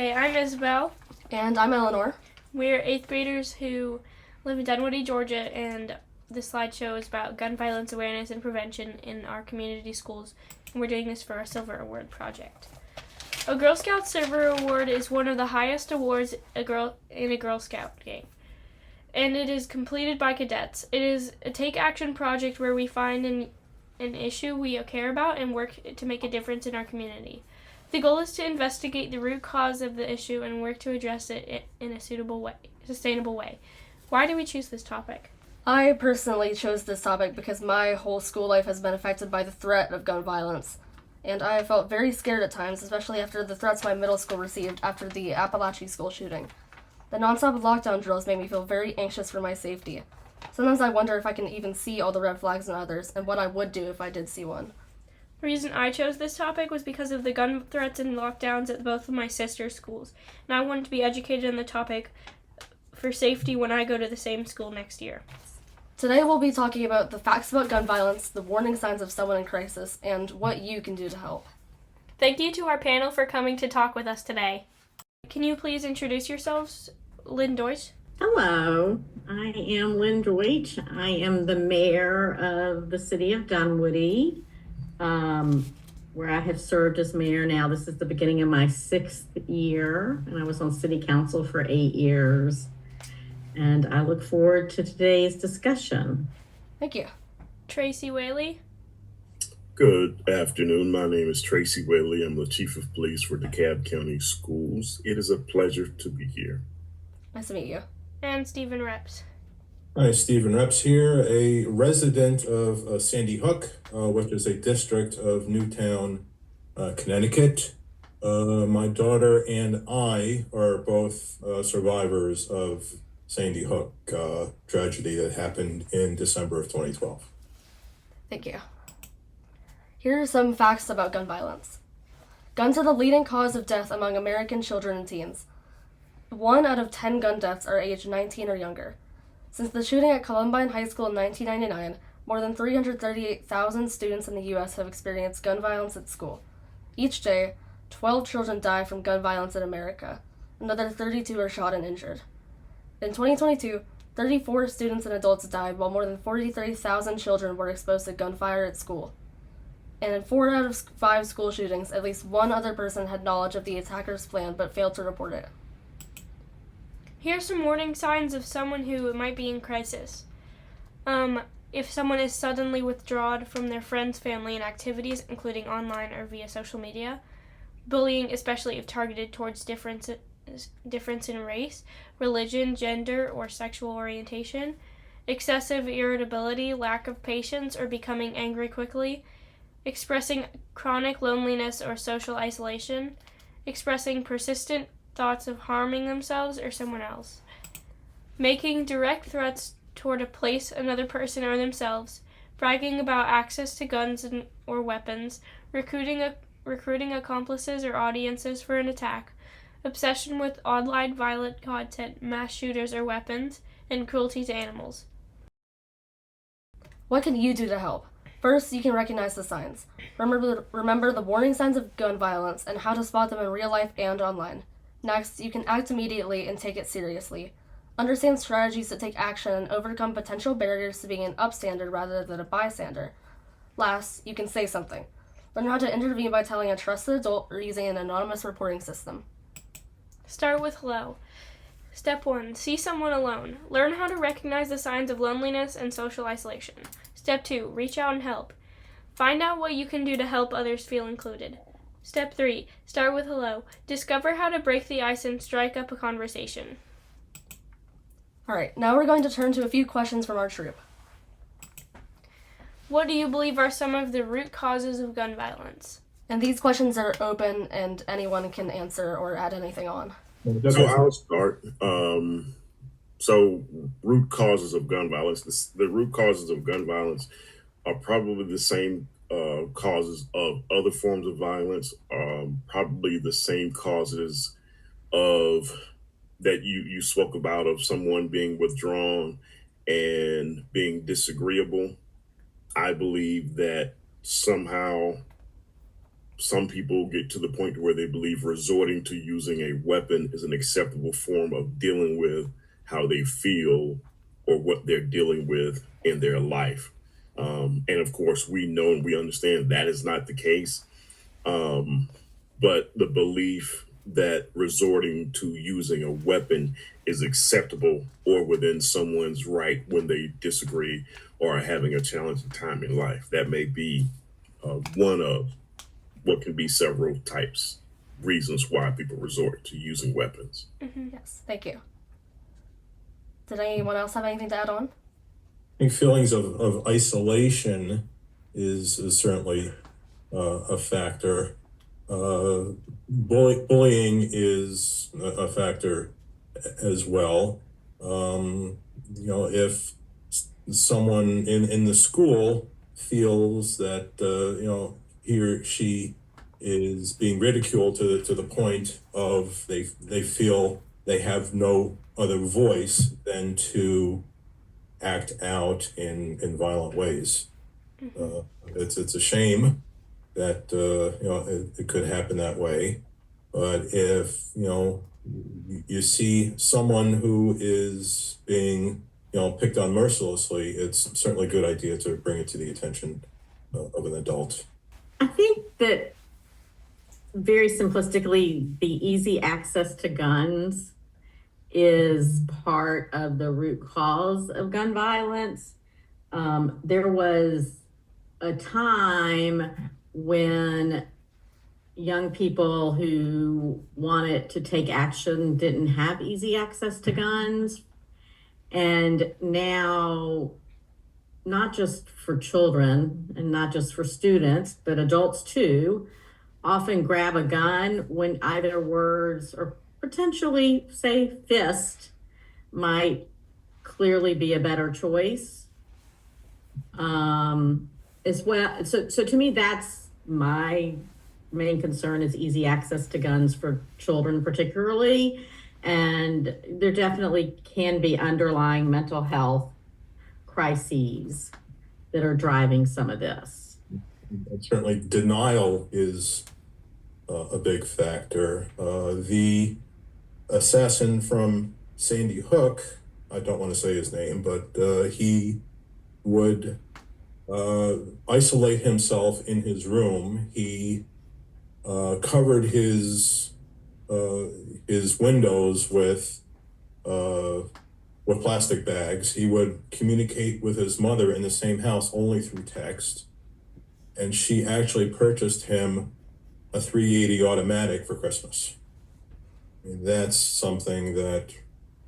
Okay, I'm Isabel. And I'm Eleanor. We're 8th graders who live in Dunwoody, Georgia, and the slideshow is about gun violence awareness and prevention in our community schools, and we're doing this for our Silver Award project. A Girl Scout Silver Award is one of the highest awards in a Girl Scout game, and it is completed by cadets. It is a take-action project where we find an issue we care about and work to make a difference in our community. The goal is to investigate the root cause of the issue and work to address it in a sustainable way. Why do we choose this topic? I personally chose this topic because my whole school life has been affected by the threat of gun violence, and I felt very scared at times, especially after the threats my middle school received after the Appalachia school shooting. The nonstop lockdown drills made me feel very anxious for my safety. Sometimes I wonder if I can even see all the red flags in others, and what I would do if I did see one. The reason I chose this topic was because of the gun threats and lockdowns at both of my sister's schools, and I wanted to be educated on the topic for safety when I go to the same school next year. Today we'll be talking about the facts about gun violence, the warning signs of someone in crisis, and what you can do to help. Thank you to our panel for coming to talk with us today. Can you please introduce yourselves, Lynn Deutsch? Hello, I am Lynn Deutsch. I am the mayor of the city of Dunwoody, where I have served as mayor now. This is the beginning of my 6th year, and I was on city council for 8 years. And I look forward to today's discussion. Thank you. Tracey Whaley? Good afternoon. My name is Tracey Whaley. I'm the Chief of Police for Dekalb County Schools. It is a pleasure to be here. Nice to meet you. And Stephen Reps. Hi, Stephen Reps here, a resident of Sandy Hook, which is a district of Newtown, Connecticut. My daughter and I are both survivors of Sandy Hook tragedy that happened in December of 2012. Thank you. Here are some facts about gun violence. Guns are the leading cause of death among American children and teens. 1 out of 10 gun deaths are aged 19 or younger. Since the shooting at Columbine High School in 1999, more than 338,000 students in the U.S. have experienced gun violence at school. Each day, 12 children die from gun violence in America. Another 32 are shot and injured. In 2022, 34 students and adults died, while more than 43,000 children were exposed to gunfire at school. And in 4 out of 5 school shootings, at least one other person had knowledge of the attacker's plan but failed to report it. Here are some warning signs of someone who might be in crisis. If someone is suddenly withdrawn from their friends, family, and activities, including online or via social media. Bullying, especially if targeted towards difference in race, religion, gender, or sexual orientation. Excessive irritability, lack of patience, or becoming angry quickly. Expressing chronic loneliness or social isolation. Expressing persistent thoughts of harming themselves or someone else. Making direct threats toward a place, another person, or themselves. Bragging about access to guns or weapons. Recruiting accomplices or audiences for an attack. Obsession with online violent content, mass shooters or weapons, and cruelty to animals. What can you do to help? First, you can recognize the signs. Remember the warning signs of gun violence and how to spot them in real life and online. Next, you can act immediately and take it seriously. Understand strategies to take action and overcome potential barriers to being an upstander rather than a bystander. Last, you can say something. Learn how to intervene by telling a trusted adult or using an anonymous reporting system. Start with hello. Step 1. See someone alone. Learn how to recognize the signs of loneliness and social isolation. Step 2. Reach out and help. Find out what you can do to help others feel included. Step 3. Start with hello. Discover how to break the ice and strike up a conversation. Alright, now we're going to turn to a few questions from our troop. What do you believe are some of the root causes of gun violence? And these questions are open and anyone can answer or add anything on. So I'll start. So root causes of gun violence. The root causes of gun violence are probably the same causes of other forms of violence, probably the same causes of that you spoke about, of someone being withdrawn and being disagreeable. I believe that somehow some people get to the point where they believe resorting to using a weapon is an acceptable form of dealing with how they feel or what they're dealing with in their life. And of course, we know and we understand that is not the case. But the belief that resorting to using a weapon is acceptable or within someone's right when they disagree or are having a challenging time in life, that may be one of what can be several reasons why people resort to using weapons. Yes, thank you. Did anyone else have anything to add on? I think feelings of isolation is certainly a factor. Bullying is a factor as well. If someone in the school feels that he or she is being ridiculed to the point of they feel they have no other voice than to act out in violent ways. It's a shame that it could happen that way, but if you see someone who is being picked on mercilessly, it's certainly a good idea to bring it to the attention of an adult. I think that very simplistically, the easy access to guns is part of the root cause of gun violence. There was a time when young people who wanted to take action didn't have easy access to guns. And now, not just for children and not just for students, but adults too, often grab a gun when either words or potentially say fist might clearly be a better choice. As well, so to me, that's my main concern is easy access to guns for children particularly. And there definitely can be underlying mental health crises that are driving some of this. And certainly denial is a big factor. The assassin from Sandy Hook, I don't want to say his name, but he would isolate himself in his room. He covered his windows with plastic bags. He would communicate with his mother in the same house only through text. And she actually purchased him a .380 automatic for Christmas. And that's something that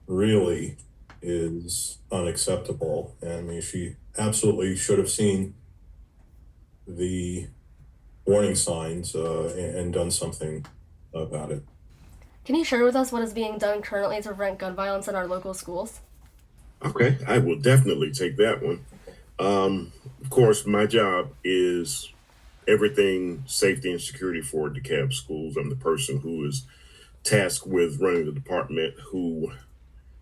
really is unacceptable. And I mean, she absolutely should have seen the warning signs and done something about it. Can you share with us what is being done currently to prevent gun violence in our local schools? Okay, I will definitely take that one. Of course, my job is everything safety and security for Dekalb schools. I'm the person who is tasked with running the department, who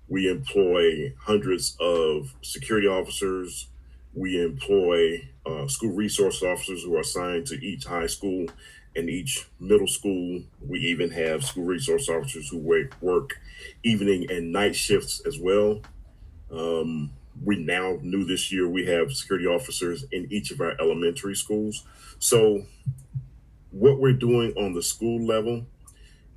we employ hundreds of security officers. We employ school resource officers who are assigned to each high school and each middle school. We even have school resource officers who work evening and night shifts as well. We now knew this year we have security officers in each of our elementary schools. So what we're doing on the school level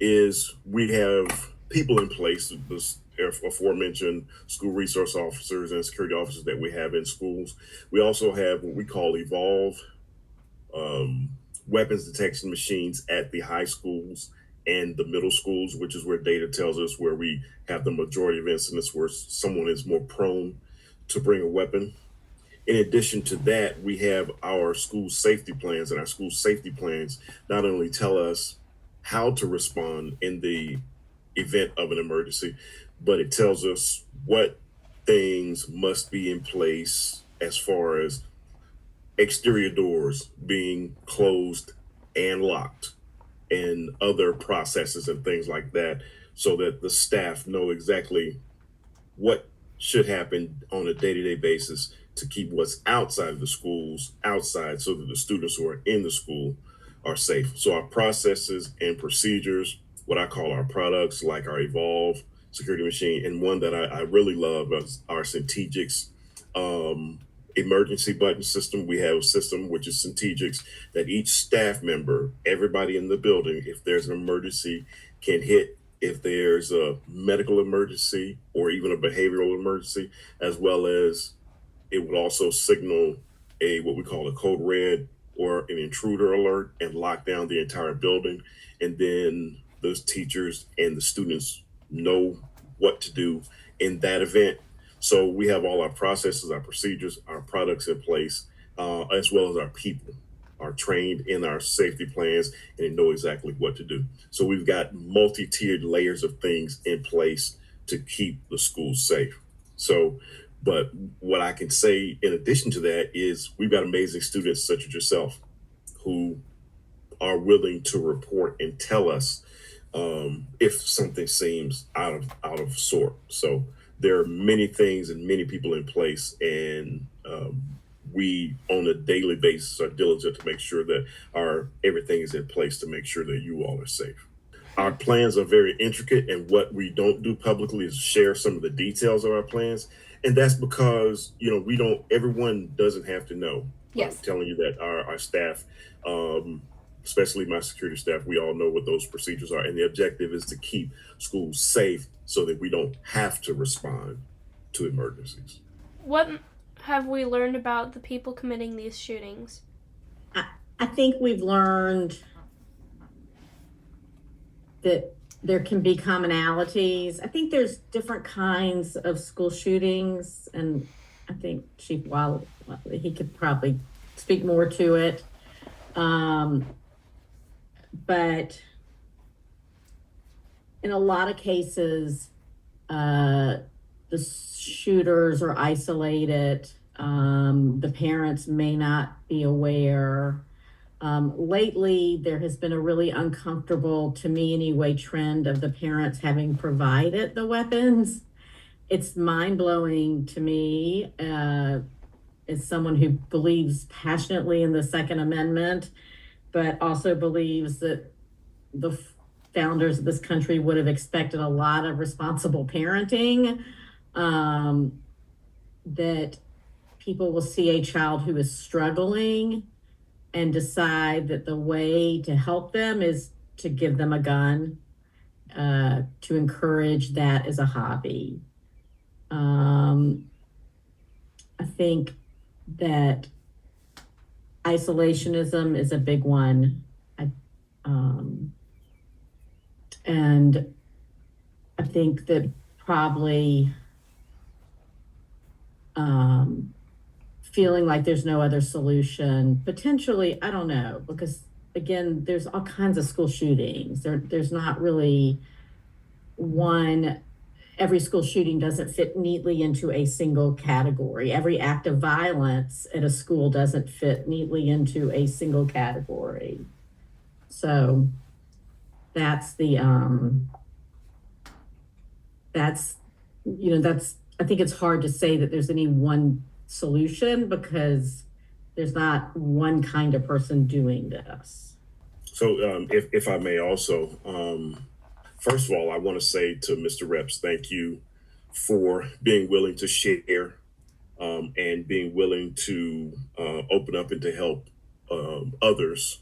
is we have people in place, the aforementioned school resource officers and security officers that we have in schools. We also have what we call Evolve weapons detection machines at the high schools and the middle schools, which is where data tells us where we have the majority of incidents where someone is more prone to bring a weapon. In addition to that, we have our school safety plans, and our school safety plans not only tell us how to respond in the event of an emergency, but it tells us what things must be in place as far as exterior doors being closed and locked and other processes and things like that, so that the staff know exactly what should happen on a day-to-day basis to keep what's outside of the schools outside, so that the students who are in the school are safe. So our processes and procedures, what I call our products, like our Evolve security machine, and one that I really love is our Centegix emergency button system. We have a system which is Centegix that each staff member, everybody in the building, if there's an emergency, can hit. If there's a medical emergency or even a behavioral emergency, as well as it would also signal a what we call a code red or an intruder alert and lock down the entire building. And then those teachers and the students know what to do in that event. So we have all our processes, our procedures, our products in place, as well as our people are trained in our safety plans and they know exactly what to do. So we've got multi-tiered layers of things in place to keep the schools safe. So, but what I can say in addition to that is we've got amazing students such as yourself who are willing to report and tell us if something seems out of sort. So there are many things and many people in place, and we on a daily basis are diligent to make sure that everything is in place to make sure that you all are safe. Our plans are very intricate, and what we don't do publicly is share some of the details of our plans. And that's because, everyone doesn't have to know. Yes. I'm telling you that our staff, especially my security staff, we all know what those procedures are. And the objective is to keep schools safe so that we don't have to respond to emergencies. What have we learned about the people committing these shootings? I think we've learned that there can be commonalities. I think there's different kinds of school shootings, and I think Chief Whaley, he could probably speak more to it. But in a lot of cases, the shooters are isolated. The parents may not be aware. Lately, there has been a really uncomfortable, to me anyway, trend of the parents having provided the weapons. It's mind-blowing to me as someone who believes passionately in the Second Amendment, but also believes that the founders of this country would have expected a lot of responsible parenting, that people will see a child who is struggling and decide that the way to help them is to give them a gun, to encourage that as a hobby. I think that isolationism is a big one. And I think that probably feeling like there's no other solution, potentially, I don't know, because again, there's all kinds of school shootings. There's not really one. Every school shooting doesn't fit neatly into a single category. Every act of violence at a school doesn't fit neatly into a single category. So that's I think it's hard to say that there's any one solution because there's not one kind of person doing this. So if I may also, first of all, I want to say to Mr. Reps, thank you for being willing to share and being willing to open up and to help others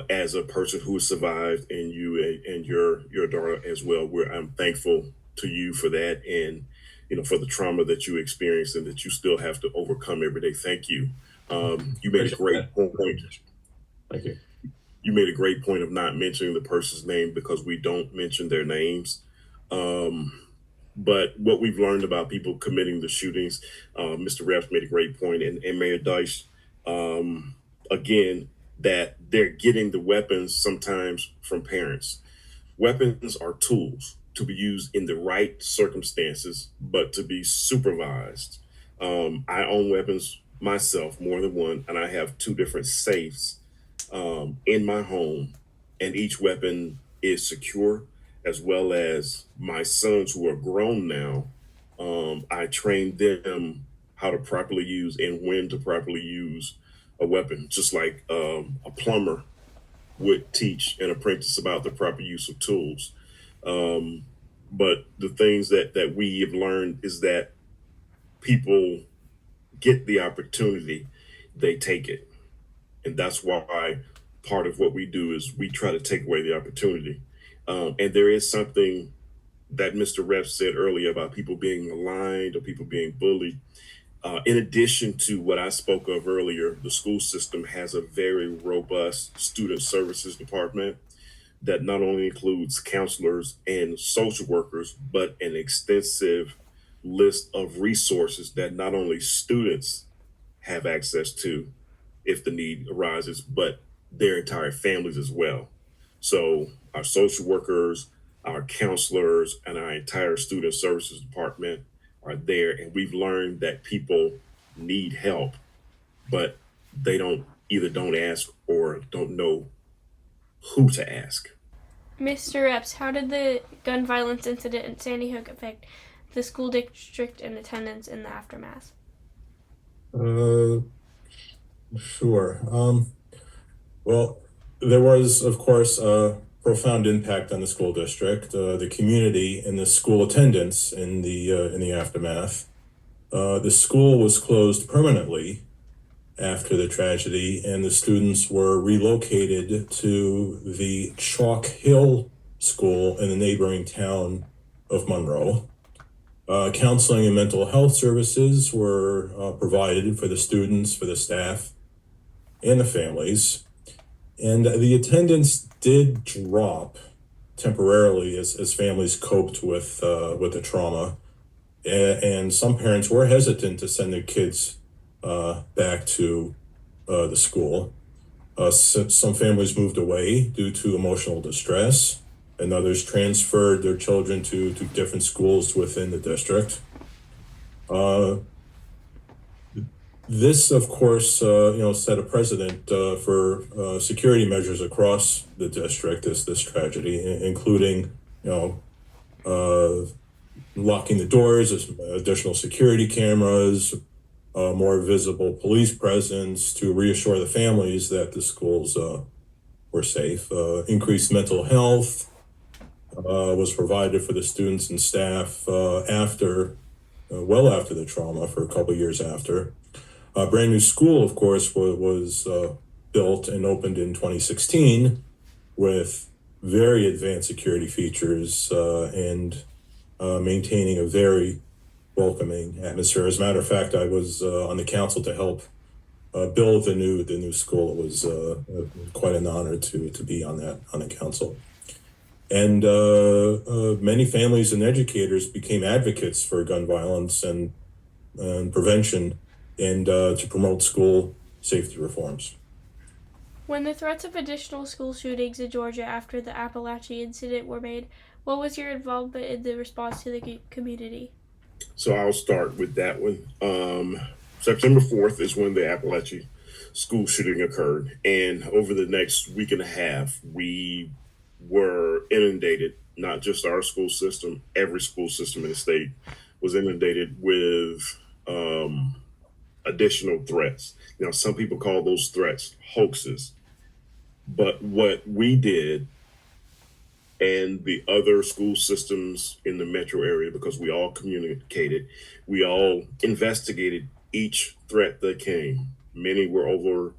as a person who has survived, and you and your daughter as well. I'm thankful to you for that, and for the trauma that you experienced and that you still have to overcome every day. Thank you. You made a great point. Thank you. You made a great point of not mentioning the person's name because we don't mention their names. But what we've learned about people committing the shootings, Mr. Reps made a great point, and Mayor Deutsch, again, that they're getting the weapons sometimes from parents. Weapons are tools to be used in the right circumstances, but to be supervised. I own weapons myself, more than one, and I have 2 different safes in my home, and each weapon is secure, as well as my sons who are grown now. I trained them how to properly use and when to properly use a weapon, just like a plumber would teach an apprentice about the proper use of tools. Um, but the things that we have learned is that people get the opportunity, they take it. And that's why part of what we do is we try to take away the opportunity. And there is something that Mr. Rep said earlier about people being maligned or people being bullied. In addition to what I spoke of earlier, the school system has a very robust student services department that not only includes counselors and social workers, but an extensive list of resources that not only students have access to if the need arises, but their entire families as well. So our social workers, our counselors, and our entire student services department are there. And we've learned that people need help, but they don't ask or don't know who to ask. Mr. Epps, how did the gun violence incident in Sandy Hook affect the school district and attendance in the aftermath? Sure. Well, there was, of course, a profound impact on the school district, the community, and the school attendance in the aftermath. The school was closed permanently after the tragedy, and the students were relocated to the Chalk Hill School in the neighboring town of Monroe. Counseling and mental health services were provided for the students, for the staff, and the families. And the attendance did drop temporarily as families coped with the trauma. And some parents were hesitant to send their kids back to the school. Some families moved away due to emotional distress, and others transferred their children to different schools within the district. This, of course, set a precedent for security measures across the district. This tragedy, including locking the doors, additional security cameras, more visible police presence to reassure the families that the schools were safe. Increased mental health was provided for the students and staff well after the trauma, for a couple of years after. A brand new school, of course, was built and opened in 2016 with very advanced security features and maintaining a very welcoming atmosphere. As a matter of fact, I was on the council to help build the new school. It was quite an honor to be on the council. And many families and educators became advocates for gun violence and prevention and to promote school safety reforms. When the threats of additional school shootings in Georgia after the Appalachia incident were made, what was your involvement in the response to the community? So I'll start with that one. September 4th is when the Appalachia school shooting occurred. And over the next week and a half, we were inundated, not just our school system, every school system in the state was inundated with additional threats. Some people call those threats hoaxes. But what we did, and the other school systems in the metro area, because we all communicated, we all investigated each threat that came. Many were over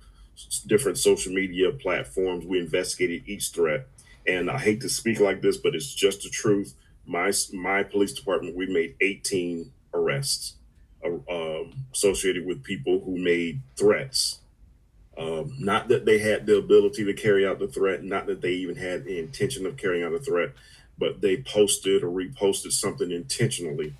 different social media platforms. We investigated each threat. And I hate to speak like this, but it's just the truth. My police department, we made 18 arrests associated with people who made threats. Not that they had the ability to carry out the threat, not that they even had the intention of carrying out a threat, but they posted or reposted something intentionally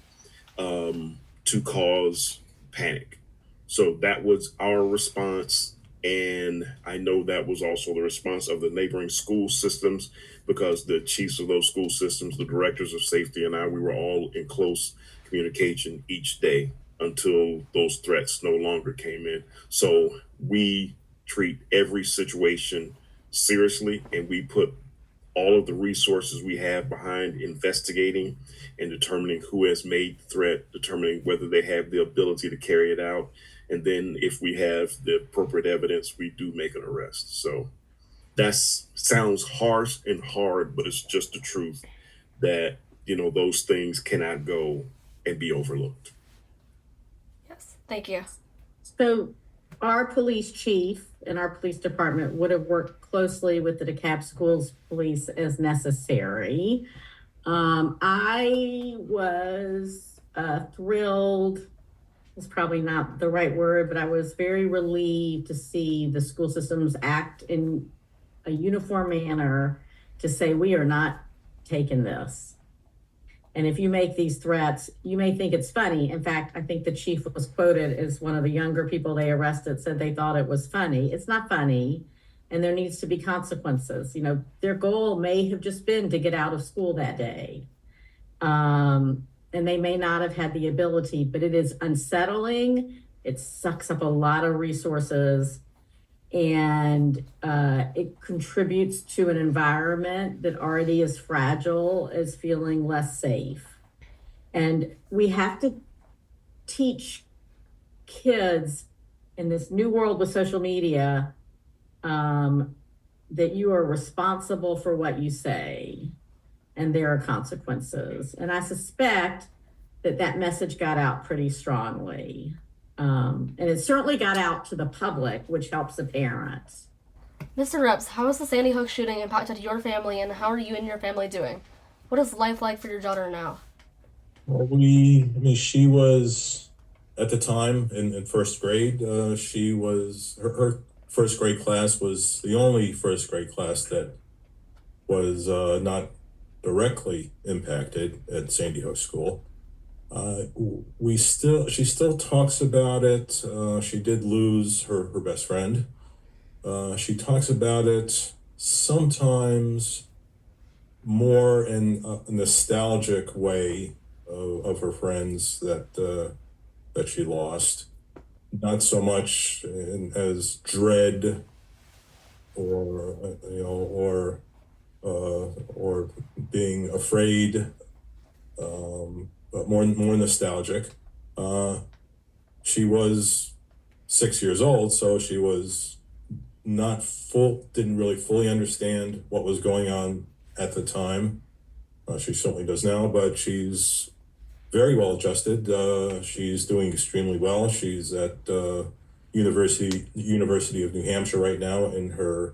to cause panic. So that was our response. And I know that was also the response of the neighboring school systems, because the chiefs of those school systems, the directors of safety, and we were all in close communication each day until those threats no longer came in. So we treat every situation seriously, and we put all of the resources we have behind investigating and determining who has made the threat, determining whether they have the ability to carry it out, And then if we have the appropriate evidence, we do make an arrest. So that sounds harsh and hard, but it's just the truth that, those things cannot go and be overlooked. Yes, thank you. So our police chief and our police department would have worked closely with the Dekalb Schools Police as necessary. I was thrilled, it's probably not the right word, but I was very relieved to see the school systems act in a uniform manner to say, we are not taking this. And if you make these threats, you may think it's funny. In fact, I think the chief was quoted as one of the younger people they arrested said they thought it was funny. It's not funny, and there needs to be consequences. Their goal may have just been to get out of school that day. And they may not have had the ability, but it is unsettling. It sucks up a lot of resources, and it contributes to an environment that already is fragile, is feeling less safe. And we have to teach kids in this new world with social media that you are responsible for what you say, and there are consequences. And I suspect that message got out pretty strongly. And it certainly got out to the public, which helps the parents. Mr. Reps, how has the Sandy Hook shooting impacted your family, and how are you and your family doing? What is life like for your daughter now? Well, she was, at the time, in first grade, she was, her first grade class was the only first grade class that was not directly impacted at Sandy Hook School. She still talks about it. She did lose her best friend. She talks about it sometimes more in a nostalgic way of her friends that she lost, not so much as dread or being afraid, but more nostalgic. She was 6 years old, so she was didn't really fully understand what was going on at the time. She certainly does now, but she's very well adjusted. She's doing extremely well. She's at University of New Hampshire right now in her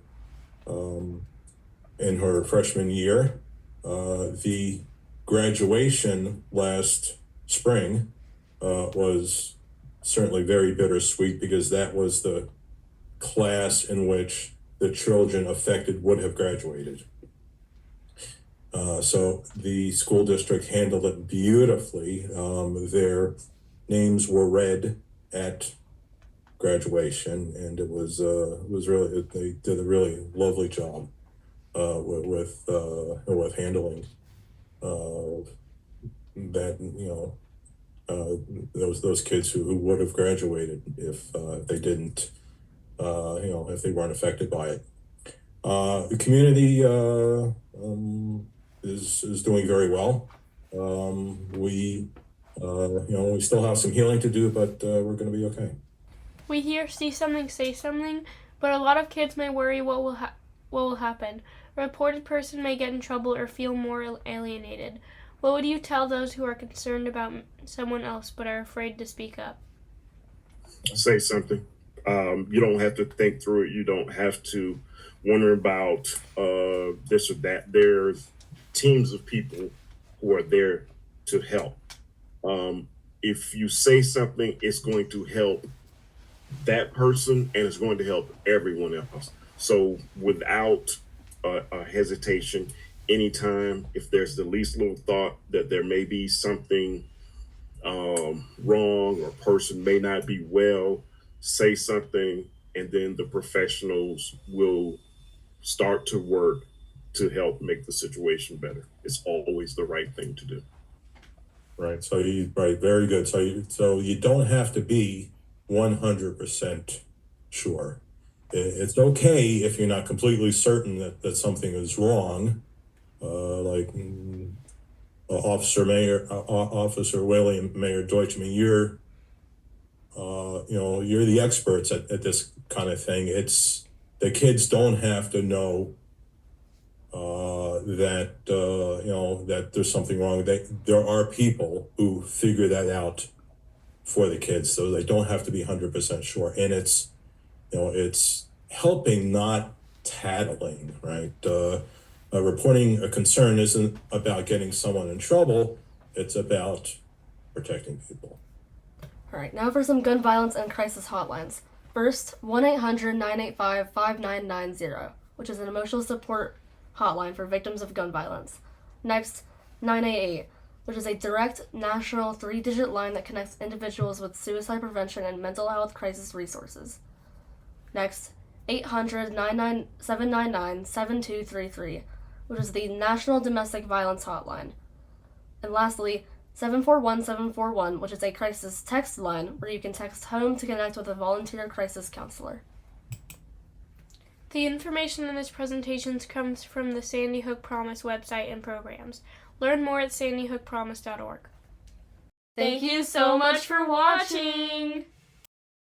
freshman year. The graduation last spring was certainly very bittersweet, because that was the class in which the children affected would have graduated. So the school district handled it beautifully. Their names were read at graduation, and it was really, they did a really lovely job with handling that, those kids who would have graduated if they didn't, if they weren't affected by it. The community is doing very well. We still have some healing to do, but we're going to be okay. We hear "see something, say something," but a lot of kids may worry what will happen. A reported person may get in trouble or feel more alienated. What would you tell those who are concerned about someone else but are afraid to speak up? Say something. You don't have to think through it. You don't have to wonder about this or that. There's teams of people who are there to help. If you say something, it's going to help that person, and it's going to help everyone else. So without hesitation, anytime, if there's the least little thought that there may be something wrong or a person may not be well, say something, and then the professionals will start to work to help make the situation better. It's always the right thing to do. Right. So very good. So you don't have to be 100% sure. It's okay if you're not completely certain that something is wrong. Like Officer Whaley and Mayor Deutsch. I mean, you're you're the experts at this kind of thing. It's the kids don't have to know that there's something wrong. There are people who figure that out for the kids, so they don't have to be 100% sure. And it's helping, not tattling, right? Reporting a concern isn't about getting someone in trouble. It's about protecting people. All right, now for some gun violence and crisis hotlines. First, 1-800-985-5990, which is an emotional support hotline for victims of gun violence. Next, 988, which is a direct national 3-digit line that connects individuals with suicide prevention and mental health crisis resources. Next, 800-799-7233, which is the National Domestic Violence Hotline. And lastly, 741-741, which is a crisis text line where you can text home to connect with a volunteer crisis counselor. The information in this presentation comes from the Sandy Hook Promise website and programs. Learn more at sandyhookpromise.org. Thank you so much for watching!